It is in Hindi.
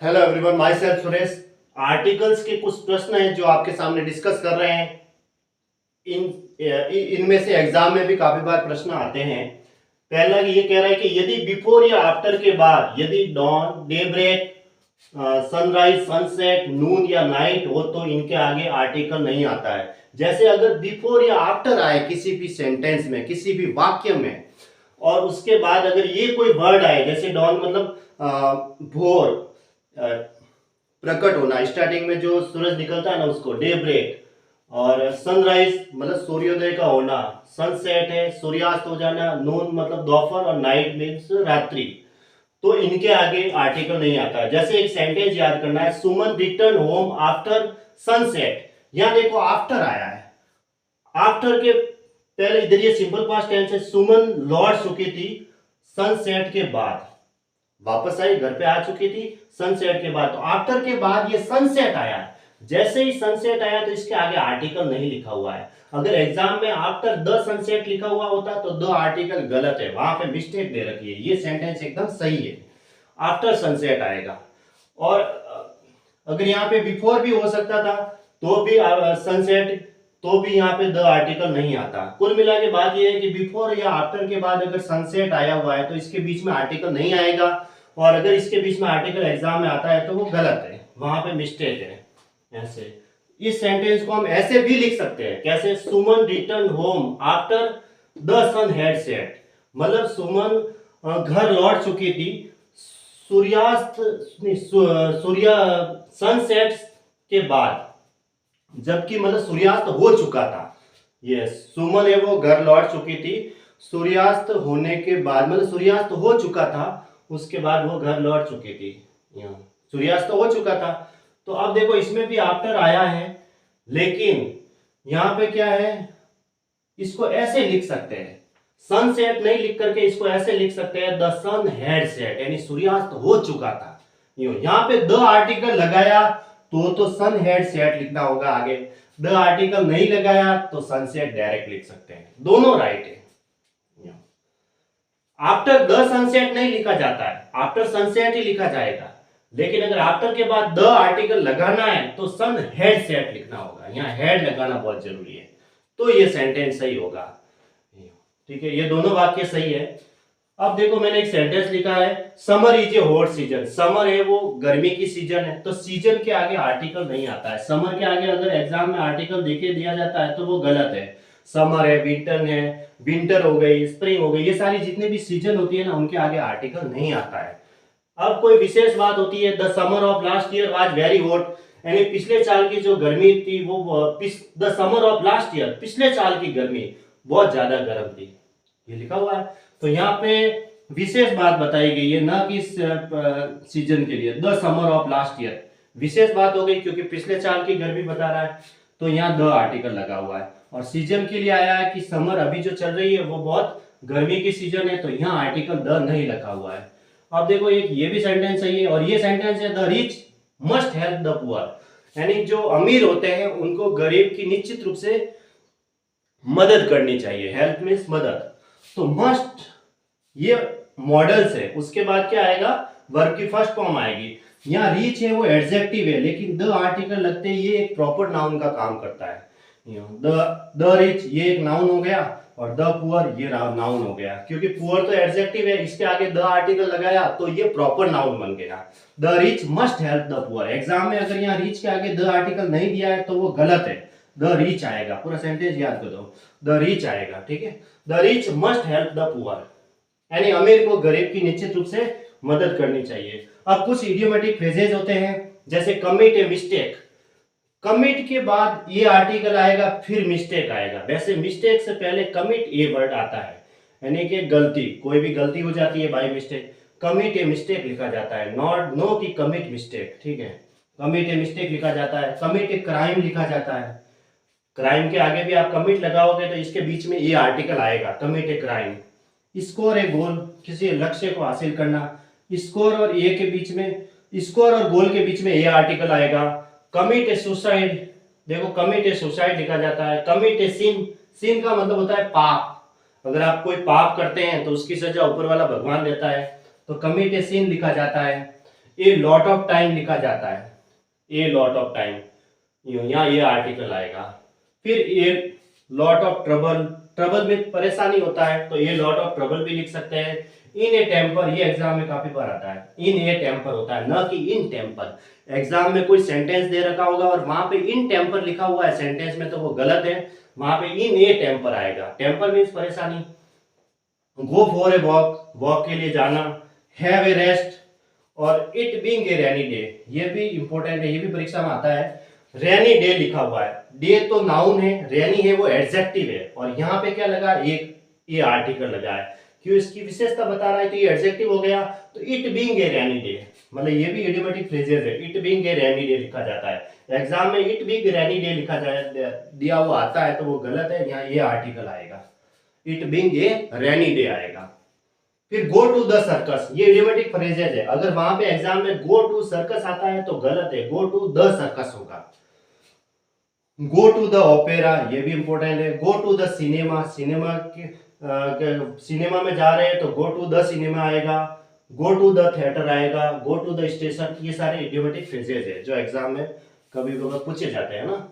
Hello everyone, my self Suresh. Articles के कुछ प्रश्न हैं जो आपके सामने डिस्कस कर रहे हैं। इन इनमें से एग्जाम में भी काफी बार प्रश्न आते हैं। पहला ये कह रहा है कि यदि बिफोर या आफ्टर के बाद यदि dawn, day break, sunrise, sunset, noon या नाइट हो तो इनके आगे आर्टिकल नहीं आता है। जैसे अगर बिफोर या आफ्टर आए किसी भी सेंटेंस में, किसी भी वाक्य में, और उसके बाद अगर ये कोई वर्ड आए, जैसे डॉन मतलब भोर, प्रकट होना, स्टार्टिंग में जो सूरज निकलता है ना उसको डे ब्रेक, और सनराइज मतलब सूर्योदय का होना, सनसेट है सूर्यास्त हो जाना, नून मतलब दोपहर, और नाइट मीन्स रात्रि, तो इनके आगे आर्टिकल नहीं आता। जैसे एक सेंटेंस याद करना है, सुमन रिटर्न होम आफ्टर सनसेट। यहां देखो आफ्टर आया है, आफ्टर के पहले इधर ये सिंपल पास्ट टेंस है, सुमन लौट चुकी थी सनसेट के बाद, वापस आई, घर पे आ चुकी थी सनसेट के बाद। तो आफ्टर के बाद ये सनसेट आया, जैसे ही सनसेट आया तो इसके आगे आर्टिकल नहीं लिखा हुआ है। अगर एग्जाम में आफ्टर द सनसेट लिखा हुआ होता तो द आर्टिकल गलत है, वहां पे मिस्टेक दे रखी है। ये सेंटेंस एकदम सही है, आफ्टर सनसेट आएगा। और अगर यहाँ पे बिफोर भी हो सकता था तो भी सनसेट, तो भी यहाँ पे द आर्टिकल नहीं आता। कुल मिला के बात ये है कि बिफोर या आफ्टर के बाद अगर सनसेट आया हुआ है तो इसके बीच में आर्टिकल नहीं आएगा, और अगर इसके बीच में आर्टिकल एग्जाम में आता है तो वो गलत है, वहां पे मिस्टेक है। ऐसे इस सेंटेंस को हम ऐसे भी लिख सकते हैं, कैसे, Suman return home after the sun had set. मतलब सुमन घर लौट चुकी थी सूर्यास्त सूर्य सनसेट के बाद, जबकि मतलब सूर्यास्त हो चुका था। ये सुमन है वो घर लौट चुकी थी सूर्यास्त होने के बाद, मतलब सूर्यास्त हो चुका था, उसके बाद वो घर लौट चुकी थी। यहाँ सूर्यास्त हो चुका था। तो अब देखो इसमें भी आफ्टर आया है, लेकिन यहाँ पे क्या है, इसको ऐसे लिख सकते हैं, सनसेट नहीं लिख करके इसको ऐसे लिख सकते हैं, द सन हैड सेट, यानी सूर्यास्त हो चुका था। यहाँ पे द आर्टिकल लगाया तो सन हैड सेट लिखना होगा आगे। द आर्टिकल नहीं लगाया तो सनसेट डायरेक्ट लिख सकते हैं, दोनों राइट है। आफ्टर द सनसेट नहीं लिखा जाता है, आफ्टर सनसेट ही लिखा जाएगा। लेकिन अगर आफ्टर के बाद द आर्टिकल लगाना है तो सन हैड सेट लिखना होगा, यहाँ हैड लगाना बहुत जरूरी है, तो ये सेंटेंस सही होगा। ठीक है, ये दोनों वाक्य सही है। अब देखो मैंने एक सेंटेंस लिखा है, summer is a hot season. Summer है वो गर्मी की सीजन है, तो सीजन के आगे आर्टिकल नहीं आता है। समर के आगे अगर एग्जाम में आर्टिकल देके दिया जाता है तो वो गलत है। समर है, विंटर हो गई, स्प्रिंग हो गई, ये सारी जितने भी सीजन होती है ना उनके आगे आर्टिकल नहीं आता है। अब कोई विशेष बात होती है, the summer of last year was very hot, यानी पिछले साल की जो गर्मी थी वो, the summer of last year, पिछले साल की गर्मी बहुत ज्यादा गर्म थी, ये लिखा हुआ है। तो यहाँ पे विशेष बात बताई गई है, ना कि सीजन के लिए। The summer of last year विशेष बात हो गई क्योंकि पिछले साल की गर्मी बता रहा है, तो यहाँ द आर्टिकल लगा हुआ है। और सीजन के लिए आया है कि समर अभी जो चल रही है वो बहुत गर्मी की सीजन है, तो यहाँ आर्टिकल द नहीं लगा हुआ है। अब देखो एक ये भी सेंटेंस सही है, और ये सेंटेंस है, the rich must help the poor, यानी जो अमीर होते हैं उनको गरीब की निश्चित रूप से मदद करनी चाहिए। हेल्प मीन्स मदद, तो मस्ट ये मॉडल्स है। उसके बाद क्या आएगा, वर्ब की फर्स्ट फॉर्म आएगी। यहाँ रीच है वो एडजेक्टिव है, लेकिन द आर्टिकल लगते ही ये एक प्रॉपर नाउन का काम करता है। द रिच ये एक नाउन हो गया, और द पुअर ये नाउन हो गया, क्योंकि पुअर तो एडजेक्टिव है, इसके आगे द आर्टिकल लगाया तो ये प्रॉपर नाउन बन गया। The rich must help the poor. Exam में अगर यहाँ रीच के आगे द आर्टिकल नहीं दिया है तो वो गलत है, द रिच आएगा। पूरा सेंटेंस याद कर दो, द रिच आएगा, ठीक है। The rich must help the poor, यानी अमीर को गरीब की निश्चित रूप से मदद करनी चाहिए। अब कुछ इडियोमेटिक फ्रेजेज होते हैं, जैसे कमिट ए मिस्टेक। कमिट के बाद ये आर्टिकल आएगा, फिर मिस्टेक आएगा। वैसे मिस्टेक से पहले कमिट ए वर्ड आता है, यानी कि गलती, कोई भी गलती हो जाती है by mistake, commit a mistake लिखा जाता है, नॉट नो की कमिट मिस्टेक, ठीक है। कमिट ए मिस्टेक लिखा जाता है, कमिट ए क्राइम लिखा जाता है। क्राइम के आगे भी आप कमिट लगाओगे तो इसके बीच में ये आर्टिकल आएगा, कमिट ए क्राइम। स्कोर ए गोल, किसी लक्ष्य को हासिल करना, स्कोर और ए के बीच में, स्कोर और गोल के बीच में ए आर्टिकल आएगा। कमिट ए सुसाइड, देखो कमिट ए सुसाइड लिखा जाता है। कमिट ए सिन, सिन का मतलब होता है पाप, अगर आप कोई पाप करते हैं तो उसकी सजा ऊपर वाला भगवान देता है, तो कमिट ए सिन लिखा जाता है। ए लॉट ऑफ टाइम लिखा जाता है, ए लॉट ऑफ टाइम, यहाँ ये आर्टिकल आएगा। फिर a lot of trouble, trouble में परेशानी होता है तो ये लॉट ऑफ ट्रबल भी लिख सकते हैं। इन ए टेम्पर, ये एग्जाम में काफी बार आता है, इन ए टेम्पर होता है, न कि इन टेम्पर। एग्जाम में कोई सेंटेंस दे रखा होगा और वहां पे इन टेम्पर लिखा हुआ है सेंटेंस में, तो वो गलत है, वहां पे इन ए टेम्पर आएगा। टेम्पर मीन्स परेशानी। Go for a walk, walk के लिए जाना। हैव ए रेस्ट, और it being a rainy day, ये भी इंपॉर्टेंट है, ये भी परीक्षा में आता है। रेनी डे लिखा हुआ है, डे तो नाउन है, रेनी है वो एडजेक्टिव है, और यहाँ पे क्या लगा, एक ये आर्टिकल लगा है, क्यों, इसकी विशेषता बता रहा है, तो ये एडजेक्टिव हो गया। तो it being a rainy day, मतलब ये भी इडियोमेटिक फ्रेजेस है, it being a rainy day लिखा जाता है। एग्जाम में इट बीइंग रेनी डे लिखा जाए दिया हुआ आता है तो वो गलत है, यहाँ ये आर्टिकल आएगा, it being a rainy day आएगा। फिर गो टू द सर्कस, ये इडियोमेटिक फ्रेजेस है, अगर वहां पे एग्जाम में गो टू सर्कस आता है तो गलत है, गो टू द सर्कस होगा। गो टू द ओपेरा, ये भी इंपॉर्टेंट है। Go to the cinema, cinema में जा रहे हैं तो गो टू द सिनेमा आएगा। गो टू द थिएटर आएगा, गो टू द स्टेशन, ये सारे इडियोमेटिक फ्रेजेस है जो एग्जाम में कभी कभी पूछे जाते हैं ना।